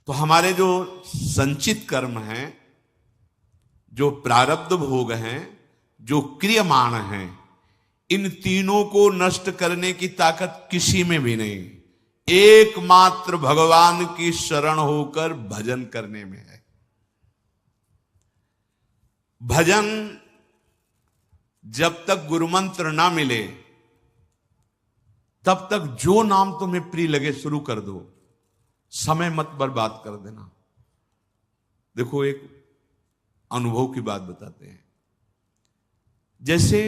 तो हमारे जो संचित कर्म हैं, जो प्रारब्ध भोग हैं, जो क्रियमाण हैं, इन तीनों को नष्ट करने की ताकत किसी में भी नहीं, एकमात्र भगवान की शरण होकर भजन करने में है। भजन जब तक गुरुमंत्र ना मिले तब तक जो नाम तुम्हें प्रिय लगे शुरू कर दो, समय मत बर्बाद कर देना। देखो एक अनुभव की बात बताते हैं। जैसे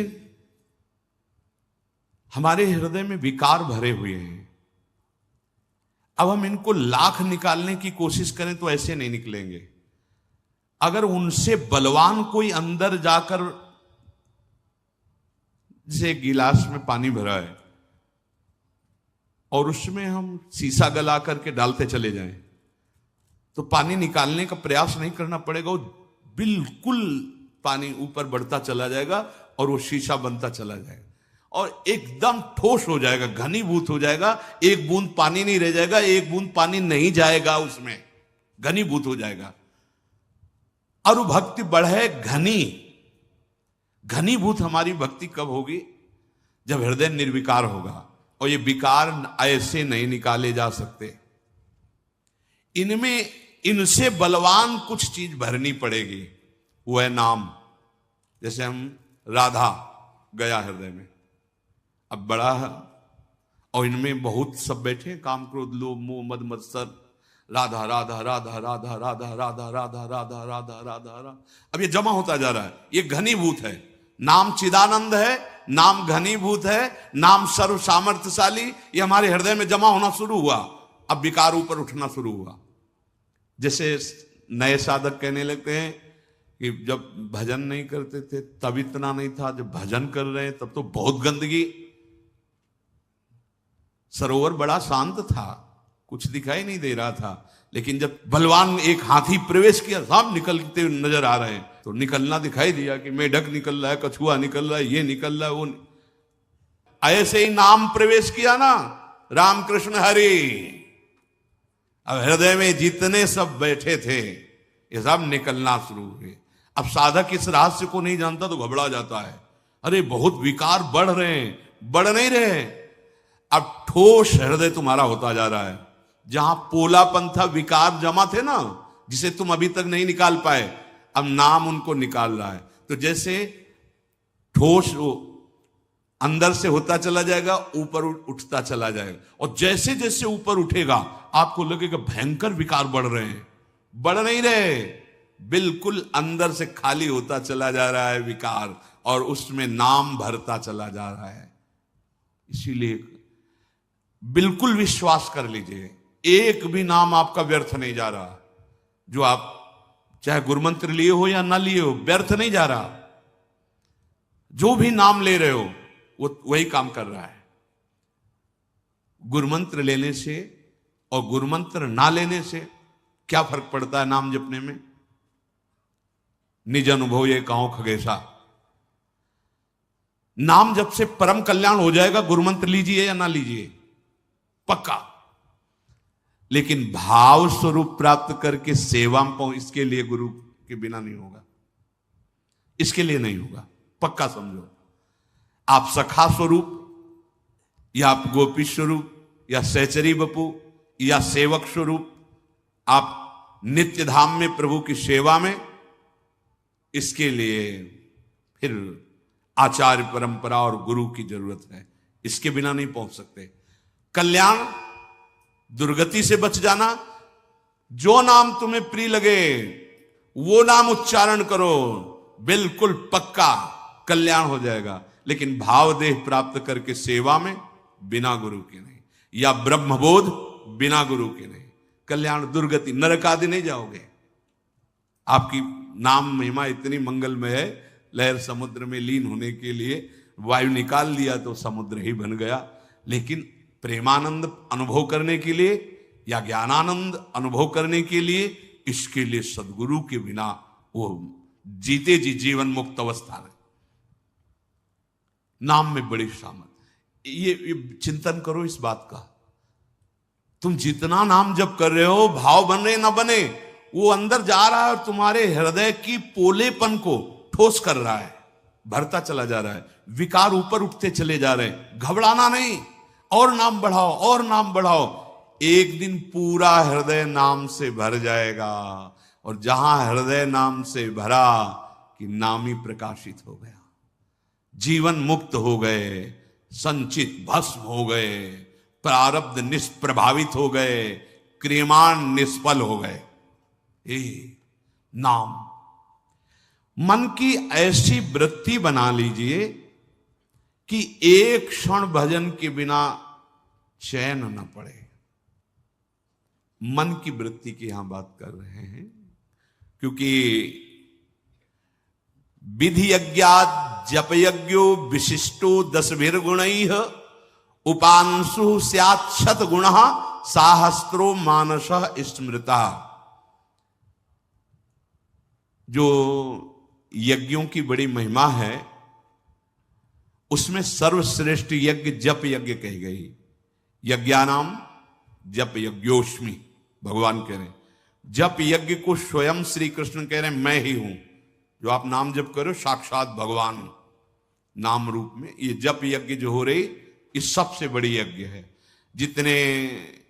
हमारे हृदय में विकार भरे हुए हैं, अब हम इनको लाख निकालने की कोशिश करें तो ऐसे नहीं निकलेंगे। अगर उनसे बलवान कोई अंदर जाकर, जैसे एक गिलास में पानी भरा है और उसमें हम शीशा गला करके डालते चले जाएं तो पानी निकालने का प्रयास नहीं करना पड़ेगा, वो बिल्कुल पानी ऊपर बढ़ता चला जाएगा और वो शीशा बनता चला जाएगा और एकदम ठोस हो जाएगा, घनीभूत हो जाएगा। एक बूंद पानी नहीं रह जाएगा, एक बूंद पानी नहीं जाएगा, उसमें घनीभूत हो जाएगा। और वो भक्ति बढ़े घनीभूत हमारी भक्ति कब होगी? जब हृदय निर्विकार होगा। और ये विकार ऐसे नहीं निकाले जा सकते, इनमें इनसे बलवान कुछ चीज भरनी पड़ेगी, वो है नाम। जैसे हम राधा गया हृदय में, अब बड़ा है और इनमें बहुत सब बैठे, काम क्रोध लोभ मोह मद मत्सर, राधा राधा राधा राधा राधा राधा राधा राधा राधा राधा। अब ये जमा होता जा रहा है, ये घनीभूत है। नाम चिदानंद है, नाम घनीभूत है, नाम सर्व सामर्थ्यशाली। ये हमारे हृदय में जमा होना शुरू हुआ, अब विकार ऊपर उठना शुरू हुआ। जैसे नए साधक कहने लगते हैं कि जब भजन नहीं करते थे तब इतना नहीं था, जब भजन कर रहे हैं तब तो बहुत गंदगी। सरोवर बड़ा शांत था, कुछ दिखाई नहीं दे रहा था, लेकिन जब बलवान एक हाथी प्रवेश किया, सब निकलते नजर आ रहे हैं, तो निकलना दिखाई दिया कि मेढक निकल रहा है, कछुआ निकल रहा है, ये निकल रहा है, वो ऐसे ही नाम प्रवेश किया ना, राम कृष्ण हरि। अब हृदय में जितने सब बैठे थे ये सब निकलना शुरू हुए। अब साधक इस रहस्य को नहीं जानता तो घबरा जाता है, अरे बहुत विकार बढ़ रहे हैं, बढ़ नहीं रहे। अब ठोस हृदय तुम्हारा होता जा रहा है। जहां पोलापन था, विकार जमा थे ना, जिसे तुम अभी तक नहीं निकाल पाए, अब नाम उनको निकाल रहा है। तो जैसे ठोस अंदर से होता चला जाएगा, ऊपर उठता चला जाएगा, और जैसे जैसे ऊपर उठेगा आपको लगेगा भयंकर विकार बढ़ रहे हैं, बढ़ नहीं रहे, बिल्कुल अंदर से खाली होता चला जा रहा है विकार, और उसमें नाम भरता चला जा रहा है। इसीलिए बिल्कुल विश्वास कर लीजिए, एक भी नाम आपका व्यर्थ नहीं जा रहा। जो आप चाहे गुरुमंत्र लिए हो या ना लिए हो, व्यर्थ नहीं जा रहा। जो भी नाम ले रहे हो वो वही काम कर रहा है। गुरुमंत्र लेने से और गुरुमंत्र ना लेने से क्या फर्क पड़ता है नाम जपने में? निज अनुभव ये काओ खगेशा। नाम जप से परम कल्याण हो जाएगा, गुरुमंत्र लीजिए या ना लीजिए, पक्का। लेकिन भाव स्वरूप प्राप्त करके सेवा में पाऊं, इसके लिए गुरु के बिना नहीं होगा, इसके लिए नहीं होगा, पक्का समझो। आप सखा स्वरूप या आप गोपी स्वरूप या सहचरी बपू या सेवक स्वरूप, आप नित्य धाम में प्रभु की सेवा में, इसके लिए फिर आचार्य परंपरा और गुरु की जरूरत है, इसके बिना नहीं पहुंच सकते। कल्याण, दुर्गति से बच जाना, जो नाम तुम्हें प्रिय लगे वो नाम उच्चारण करो, बिल्कुल पक्का कल्याण हो जाएगा। लेकिन भाव देह प्राप्त करके सेवा में बिना गुरु के नहीं, या ब्रह्मबोध बिना गुरु के नहीं, कल्याण दुर्गति नरक आदि नहीं जाओगे। आपकी नाम महिमा इतनी मंगलमय है, लहर समुद्र में लीन होने के लिए वायु निकाल दिया तो समुद्र ही बन गया। लेकिन प्रेमानंद अनुभव करने के लिए या ज्ञानानंद अनुभव करने के लिए, इसके लिए सदगुरु के बिना वो जीते जी जीवन मुक्त अवस्था है। नाम में बड़ी सामर्थ, ये चिंतन करो इस बात का। तुम जितना नाम जप कर रहे हो, भाव बने ना बने, वो अंदर जा रहा है और तुम्हारे हृदय की पोलेपन को ठोस कर रहा है, भरता चला जा रहा है, विकार ऊपर उठते चले जा रहे हैं। घबराना नहीं, और नाम बढ़ाओ और नाम बढ़ाओ। एक दिन पूरा हृदय नाम से भर जाएगा, और जहां हृदय नाम से भरा कि नाम ही प्रकाशित हो गया, जीवन मुक्त हो गए, संचित भस्म हो गए, प्रारब्ध निष्प्रभावित हो गए, क्रियमाण निष्फल हो गए। नाम मन की ऐसी वृत्ति बना लीजिए कि एक क्षण भजन के बिना चैन न पड़े। मन की वृत्ति की यहां बात कर रहे हैं, क्योंकि विधि यज्ञात जप यज्ञो विशिष्टो 10 गुणैः उपांशु स्यात् शत गुणः साहस्रो मानसः स्मृता। जो यज्ञों की बड़ी महिमा है, उसमें सर्वश्रेष्ठ यज्ञ जप यज्ञ कही गई। यज्ञानाम जप यज्ञोस्मि, भगवान कह रहे हैं। जप यज्ञ को स्वयं श्री कृष्ण कह रहे हैं, मैं ही हूं। जो आप नाम जप करो, साक्षात भगवान नाम रूप में ये जप यज्ञ जो हो रही, ये सबसे बड़ी यज्ञ है। जितने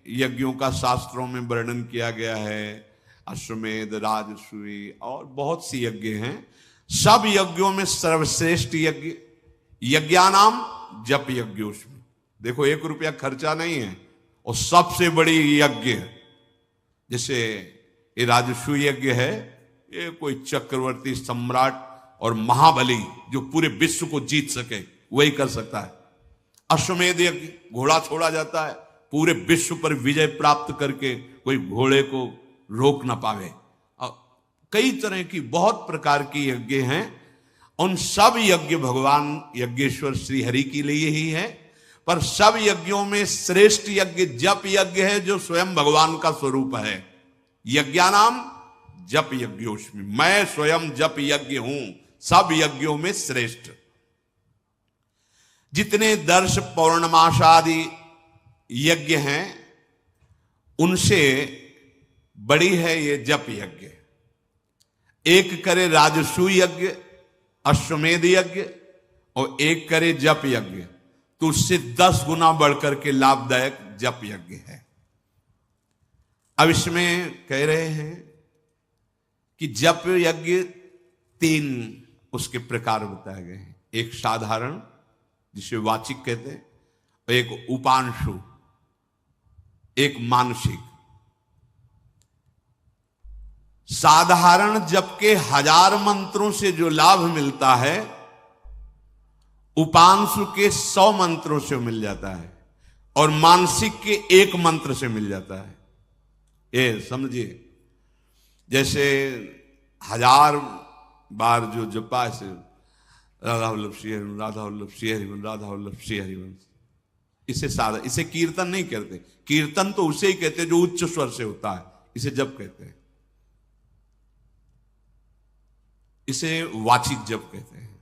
यज्ञों का शास्त्रों में वर्णन किया गया है, अश्वमेध, राजसूय और बहुत सी यज्ञ हैं, सब यज्ञों में सर्वश्रेष्ठ यज्ञ यज्ञानाम जप यज्ञोस्मि। देखो, 1 रुपया खर्चा नहीं है, और सबसे बड़ी यज्ञ। जैसे ये राजसूय यज्ञ है, ये कोई चक्रवर्ती सम्राट और महाबली जो पूरे विश्व को जीत सके वही कर सकता है। अश्वमेध यज्ञ, घोड़ा छोड़ा जाता है, पूरे विश्व पर विजय प्राप्त करके कोई घोड़े को रोक ना पावे। कई तरह की बहुत प्रकार की यज्ञ हैं। उन सब यज्ञ भगवान यज्ञेश्वर श्री हरि के लिए ही है, पर सब यज्ञों में श्रेष्ठ यज्ञ जप यज्ञ है, जो स्वयं भगवान का स्वरूप है। यज्ञानाम जप यज्ञोस्मि, मैं स्वयं जप यज्ञ हूं, सब यज्ञों में श्रेष्ठ। जितने दर्श पौर्णमासादि यज्ञ हैं, उनसे बड़ी है ये जप यज्ञ। एक करे राजसूय यज्ञ, अश्वमेध यज्ञ, और एक करे जप यज्ञ, तो उससे 10 गुना बढ़कर के लाभदायक जप यज्ञ है। अब इसमें कह रहे हैं कि जप यज्ञ 3 उसके प्रकार बताए गए हैं। एक साधारण, जिसे वाचिक कहते हैं, और एक उपांशु, एक मानसिक। साधारण जप के 1000 मंत्रों से जो लाभ मिलता है, उपांशु के 100 मंत्रों से मिल जाता है, और मानसिक के 1 मंत्र से मिल जाता है। ये समझिए, जैसे 1000 बार जो जपा से राधा वल्लभ श्री हरिवंश, राधा वल्लभ श्री हरिवंश, राधा वल्लभ श्री हरिवंश, इसे साधा, इसे कीर्तन नहीं कहते। कीर्तन तो उसे ही कहते जो उच्च स्वर से होता है, इसे जप कहते हैं। इसे वाचिक जप कहते हैं,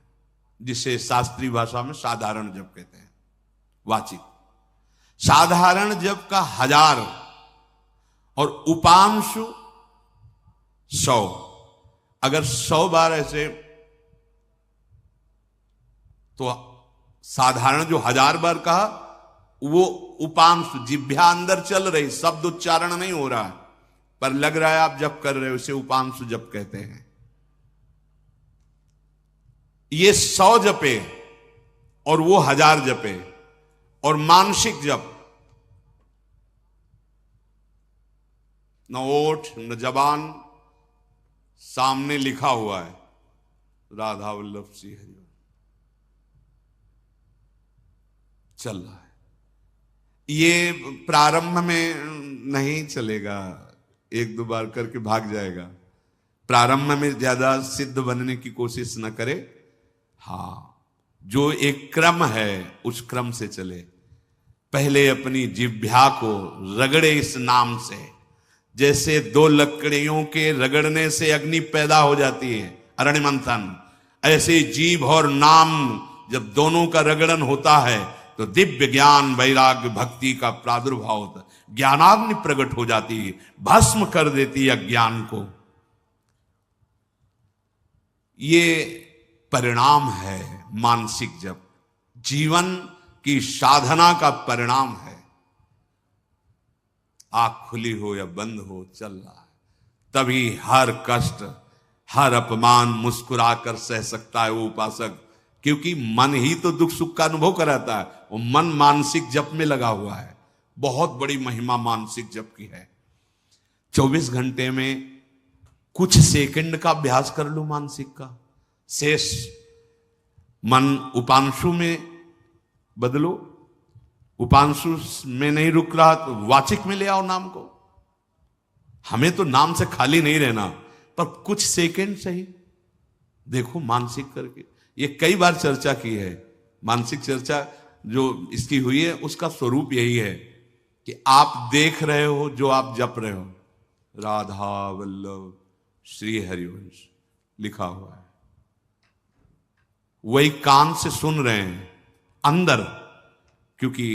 जिसे शास्त्रीय भाषा में साधारण जप कहते हैं। वाचिक साधारण जप का 1000 और उपांशु 100। अगर 100 बार ऐसे, तो साधारण जो 1000 बार कहा, वो उपांशु, जिह्वा अंदर चल रही, शब्द उच्चारण नहीं हो रहा है, पर लग रहा है आप जप कर रहे हो, इसे उपांशु जप कहते हैं। ये 100 जपे और वो 1000 जपे। और मानसिक जप, न ओठ न जबान, सामने लिखा हुआ है राधा वल्लभ श्री हरि, चल रहा है। ये प्रारंभ में नहीं चलेगा, 1-2 बार करके भाग जाएगा। प्रारंभ में ज्यादा सिद्ध बनने की कोशिश न करे। हाँ, जो एक क्रम है उस क्रम से चले। पहले अपनी जिह्वा को रगड़े इस नाम से, जैसे 2 लकड़ियों के रगड़ने से अग्नि पैदा हो जाती है, अरण्य मंथन, ऐसे जीभ और नाम जब दोनों का रगड़न होता है तो दिव्य ज्ञान वैराग्य भक्ति का प्रादुर्भाव होता है। ज्ञानाग्नि प्रकट हो जाती है, भस्म कर देती है अज्ञान को। ये परिणाम है मानसिक जप, जीवन की साधना का परिणाम है। आंख खुली हो या बंद हो, चल रहा है, तभी हर कष्ट, हर अपमान मुस्कुराकर सह सकता है वो उपासक, क्योंकि मन ही तो दुख सुख का अनुभव कराता है। वो मन मानसिक जप में लगा हुआ है। बहुत बड़ी महिमा मानसिक जप की है। 24 घंटे में कुछ सेकंड का अभ्यास कर लो मानसिक का, शेष मन उपांशु में बदलो। उपांशु में नहीं रुक रहा तो वाचिक में ले आओ नाम को। हमें तो नाम से खाली नहीं रहना, पर कुछ सेकंड सही देखो मानसिक करके। ये कई बार चर्चा की है, मानसिक चर्चा जो इसकी हुई है उसका स्वरूप यही है कि आप देख रहे हो जो आप जप रहे हो, राधा वल्लभ श्री हरिवंश लिखा हुआ है, वही कान से सुन रहे हैं अंदर, क्योंकि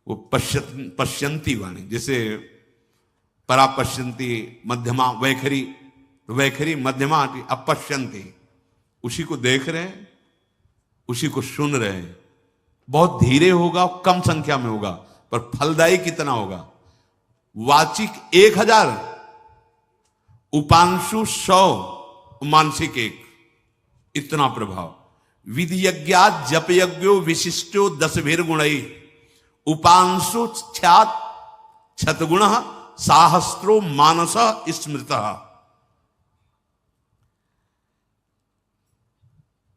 वो पश्यंती वाणी, जैसे परा पश्यंती मध्यमा वैखरी, वैखरी मध्यमा अपश्यंती, उसी को देख रहे हैं, उसी को सुन रहे हैं। बहुत धीरे होगा, कम संख्या में होगा, पर फलदायी कितना होगा। वाचिक 1000, उपांशु 100, मानसिक 1, इतना प्रभाव। विधि यज्ञात जप यज्ञो विशिष्टो 10 गुणई, उपांशु ख्यात छतगुण साहस्त्रो मानस स्मृत।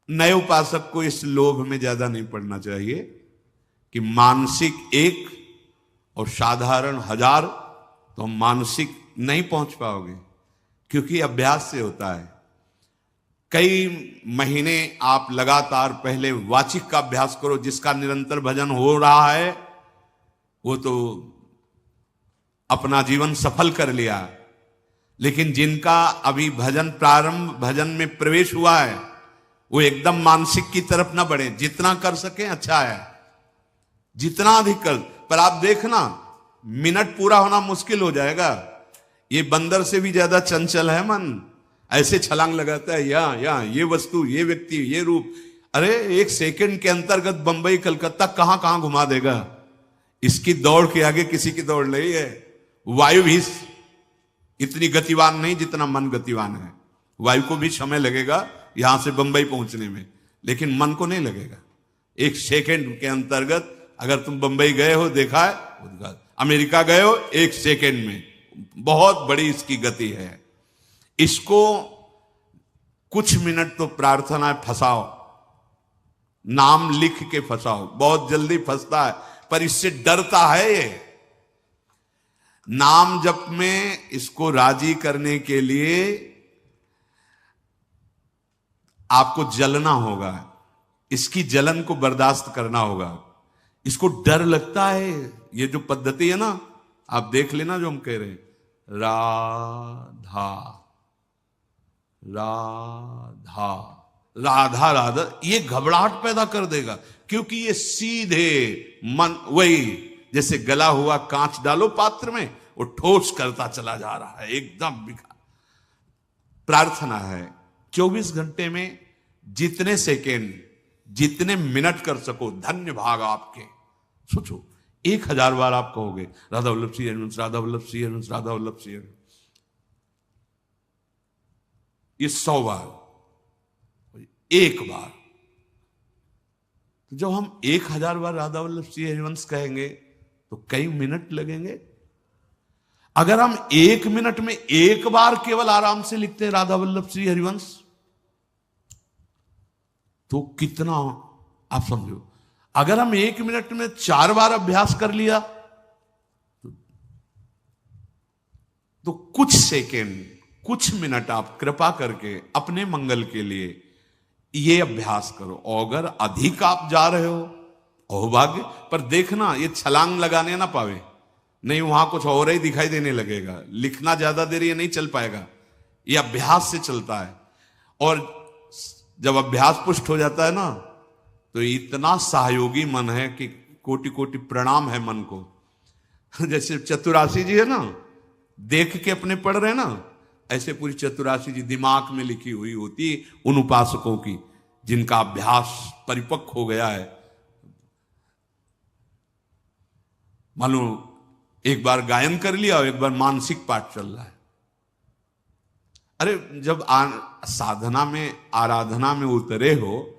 नए उपासक को इस लोभ में ज्यादा नहीं पड़ना चाहिए कि मानसिक 1 और साधारण 1000, तो हम मानसिक नहीं पहुंच पाओगे, क्योंकि अभ्यास से होता है। कई महीने आप लगातार पहले वाचिक का अभ्यास करो, जिसका निरंतर भजन हो रहा है वो तो अपना जीवन सफल कर लिया। लेकिन जिनका अभी भजन प्रारंभ, भजन में प्रवेश हुआ है, वो एकदम मानसिक की तरफ ना बढ़े। जितना कर सके अच्छा है, जितना अधिक कर। पर आप देखना मिनट पूरा होना मुश्किल हो जाएगा। ये बंदर से भी ज्यादा चंचल है मन, ऐसे छलांग लगाता है, या ये वस्तु, ये व्यक्ति, ये रूप। अरे 1 सेकंड के अंतर्गत बंबई कलकत्ता कहां कहां घुमा देगा। इसकी दौड़ के आगे किसी की दौड़ नहीं है। वायु भी इतनी गतिवान नहीं जितना मन गतिवान है। वायु को भी समय लगेगा यहां से बंबई पहुंचने में, लेकिन मन को नहीं लगेगा। 1 सेकंड के अंतर्गत अगर तुम बंबई गए हो, देखा है, अमेरिका गए हो, 1 सेकंड में, बहुत बड़ी इसकी गति है। इसको कुछ मिनट तो प्रार्थना फंसाओ, नाम लिख के फंसाओ, बहुत जल्दी फंसता है, पर इससे डरता है ये। नाम जप में इसको राजी करने के लिए आपको जलना होगा, इसकी जलन को बर्दाश्त करना होगा। इसको डर लगता है। ये जो पद्धति है ना, आप देख लेना जो हम कह रहे हैं, राधा राधा राधा राधा, ये घबराहट पैदा कर देगा, क्योंकि ये सीधे मन, वही जैसे गला हुआ कांच डालो पात्र में, वो ठोस करता चला जा रहा है, एकदम बिखा। प्रार्थना है 24 घंटे में जितने सेकेंड, जितने मिनट कर सको, धन्य भाग आपके। सोचो 1000 बार आप कहोगे राधा वल्लभ श्री हरिवंश, राधा वल्लभ श्री हरिवंश, राधा वल्लभ श्री हरिवंश। ये 100 बार, 1 बार। तो जब हम 1000 बार राधा वल्लभ श्री हरिवंश कहेंगे तो कई मिनट लगेंगे। अगर हम 1 मिनट में 1 बार केवल आराम से लिखते हैं राधा वल्लभ श्री हरिवंश, तो कितना, आप समझो। अगर हम 1 मिनट में 4 बार अभ्यास कर लिया तो कुछ सेकेंड, कुछ मिनट आप कृपा करके अपने मंगल के लिए ये अभ्यास करो। और अगर अधिक आप जा रहे हो, अहोभाग्य, पर देखना ये छलांग लगाने ना पावे, नहीं वहां कुछ और ही दिखाई देने लगेगा। लिखना ज्यादा देर ये नहीं चल पाएगा, ये अभ्यास से चलता है। और जब अभ्यास पुष्ट हो जाता है ना, तो इतना सहयोगी मन है कि कोटि कोटि प्रणाम है मन को। जैसे चतुराशी जी है ना, देख के अपने पढ़ रहे हैं ना, ऐसे पूरी चतुराशी जी दिमाग में लिखी हुई होती उन उपासकों की जिनका अभ्यास परिपक्व हो गया है। मानो एक बार गायन कर लिया और एक बार मानसिक पाठ चल रहा है। अरे जब साधना में, आराधना में उतरे हो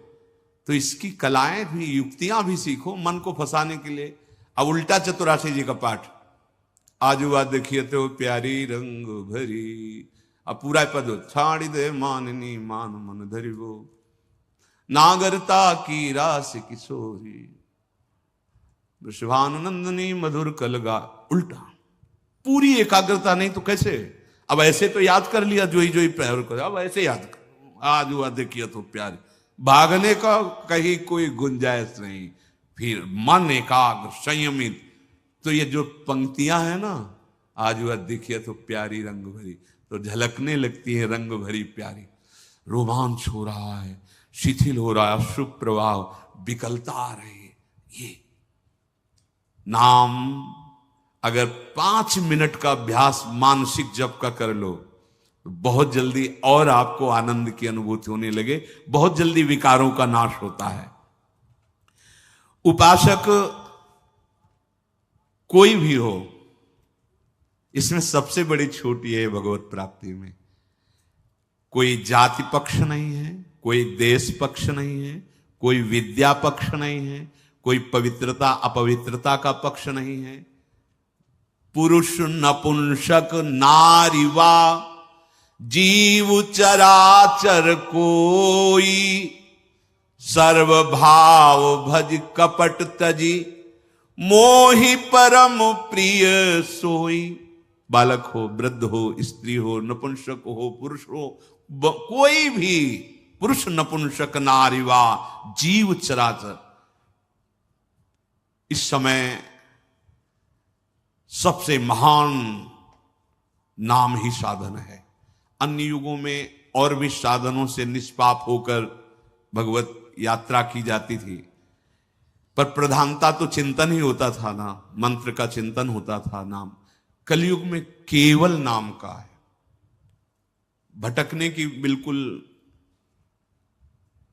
तो इसकी कलाएं भी, युक्तियां भी सीखो मन को फंसाने के लिए। अब उल्टा चतुराशी जी का पाठ, आजू बात देखिए तो प्यारी रंग भरी, अब पूरा पद हो, छाड़ी दे माननी मान मन धरी वो, नागरता की रास किशोरी, वृषभानुनंदनी मधुर कलगा। उल्टा, पूरी एकाग्रता नहीं तो कैसे? अब ऐसे तो याद कर लिया जो ही पैर को, अब ऐसे याद कर, आज हुआ देखिए तो प्यार, भागने का कहीं कोई गुंजाइश नहीं। फिर मन एकाग्र संयमित, तो ये जो पंक्तियां हैं ना, आज हुआ देखिए तो प्यारी रंग भरी, तो झलकने लगती है रंग भरी प्यारी। रोमांच हो रहा है, शिथिल हो रहा है, अशुभ प्रभाव, विकलता आ रही है। ये नाम अगर 5 मिनट का अभ्यास मानसिक जप का कर लो तो बहुत जल्दी और आपको आनंद की अनुभूति होने लगे, बहुत जल्दी विकारों का नाश होता है। उपासक कोई भी हो, इसमें सबसे बड़ी छूट यह है भगवत प्राप्ति में, कोई जाति पक्ष नहीं है, कोई देश पक्ष नहीं है, कोई विद्या पक्ष नहीं है, कोई पवित्रता अपवित्रता का पक्ष नहीं है। पुरुष नपुंसक नारीवा जीव चराचर कोई, सर्वभाव भज कपट तजी, मोहि परम प्रिय सोई। बालक हो, वृद्ध हो, स्त्री हो, नपुंसक हो, पुरुष हो, कोई भी, पुरुष नपुंसक नारीवा जीव चराचर। इस समय सबसे महान नाम ही साधन है। अन्य युगों में और भी साधनों से निष्पाप होकर भगवत यात्रा की जाती थी, पर प्रधानता तो चिंतन ही होता था ना, मंत्र का चिंतन होता था। नाम कलयुग में केवल नाम का है। भटकने की बिल्कुल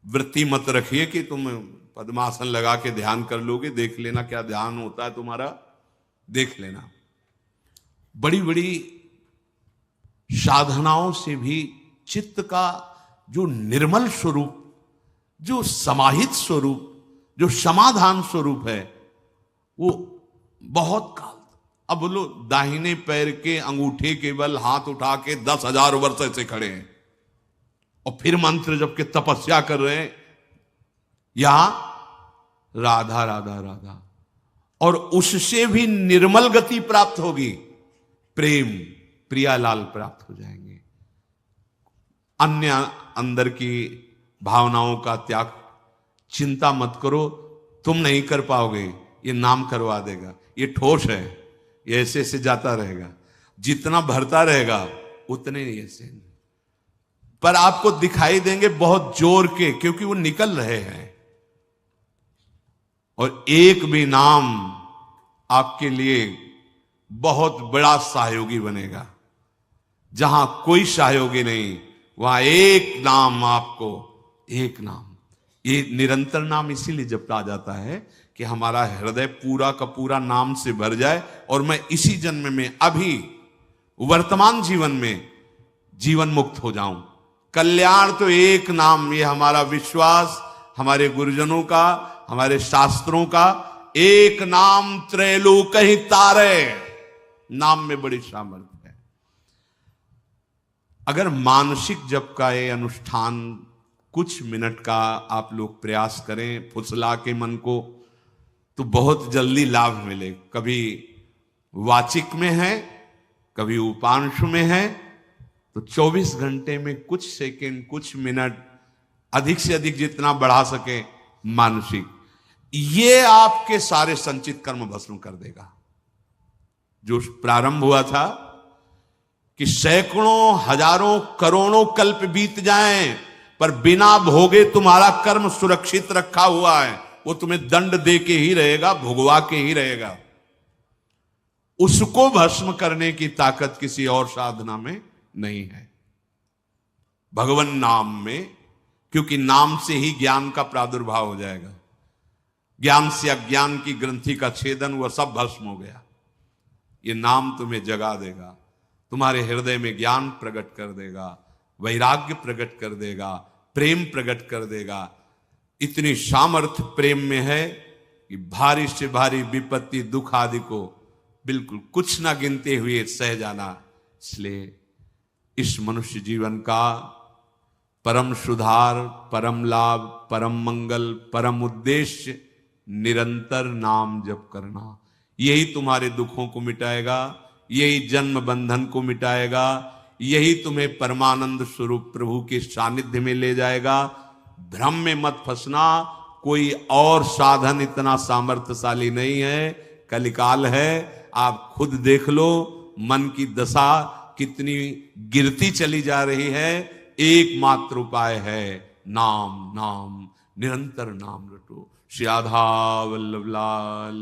वृत्ति मत रखिए कि तुम पद्मासन लगा के ध्यान कर लोगे, देख लेना क्या ध्यान होता है तुम्हारा, देख लेना। बड़ी बड़ी साधनाओं से भी चित्त का जो निर्मल स्वरूप, जो समाहित स्वरूप, जो समाधान स्वरूप है, वो बहुत काल। अब बोलो, दाहिने पैर के अंगूठे के बल हाथ उठा के 10,000 वर्ष से खड़े हैं और फिर मंत्र जप के तपस्या कर रहे हैं, यहां राधा राधा राधा, और उससे भी निर्मल गति प्राप्त होगी, प्रेम प्रियालाल प्राप्त हो जाएंगे। अन्य अंदर की भावनाओं का त्याग, चिंता मत करो, तुम नहीं कर पाओगे, ये नाम करवा देगा। ये ठोस है, ये ऐसे ऐसे जाता रहेगा, जितना भरता रहेगा उतने ही ऐसे, पर आपको दिखाई देंगे बहुत जोर के, क्योंकि वो निकल रहे हैं। और एक भी नाम आपके लिए बहुत बड़ा सहयोगी बनेगा। जहां कोई सहयोगी नहीं, वहां एक नाम आपको, एक नाम। ये निरंतर नाम इसीलिए जपा जाता है कि हमारा हृदय पूरा का पूरा नाम से भर जाए और मैं इसी जन्म में, अभी वर्तमान जीवन में जीवन मुक्त हो जाऊं। कल्याण तो एक नाम, ये हमारा विश्वास, हमारे गुरुजनों का, हमारे शास्त्रों का, एक नाम त्रैलोक ही तारे। नाम में बड़ी सामर्थ्य है। अगर मानसिक जप का ये अनुष्ठान कुछ मिनट का आप लोग प्रयास करें, फुसला के मन को, तो बहुत जल्दी लाभ मिले। कभी वाचिक में है, कभी उपांशु में है, तो 24 घंटे में कुछ सेकंड, कुछ मिनट, अधिक से अधिक जितना बढ़ा सके मानसिक, ये आपके सारे संचित कर्म भस्म कर देगा। जो प्रारंभ हुआ था कि सैकड़ों, हजारों, करोड़ों कल्प बीत जाएं, पर बिना भोगे तुम्हारा कर्म सुरक्षित रखा हुआ है, वो तुम्हें दंड दे के ही रहेगा, भुगवा के ही रहेगा। उसको भस्म करने की ताकत किसी और साधना में नहीं है। भगवान नाम में, क्योंकि नाम से ही ज्ञान का प्रादुर्भाव हो जाएगा। ज्ञान से अज्ञान की ग्रंथि का छेदन हुआ, सब भस्म हो गया। ये नाम तुम्हें जगा देगा, तुम्हारे हृदय में ज्ञान प्रकट कर देगा, वैराग्य प्रकट कर देगा, प्रेम प्रकट कर देगा। इतनी सामर्थ्य प्रेम में है कि भारी से भारी विपत्ति दुख आदि को बिल्कुल कुछ ना गिनते हुए सह जाना। इसलिए इस मनुष्य जीवन का परम सुधार, परम लाभ, परम मंगल, परम उद्देश्य निरंतर नाम जप करना। यही तुम्हारे दुखों को मिटाएगा, यही जन्म बंधन को मिटाएगा, यही तुम्हें परमानंद स्वरूप प्रभु के सानिध्य में ले जाएगा। भ्रम में मत फंसना, कोई और साधन इतना सामर्थ्यशाली नहीं है। कलिकाल है, आप खुद देख लो मन की दशा कितनी गिरती चली जा रही है। एकमात्र उपाय है नाम, नाम, निरंतर नाम रटो। श्री राधा वल्लभ लाल।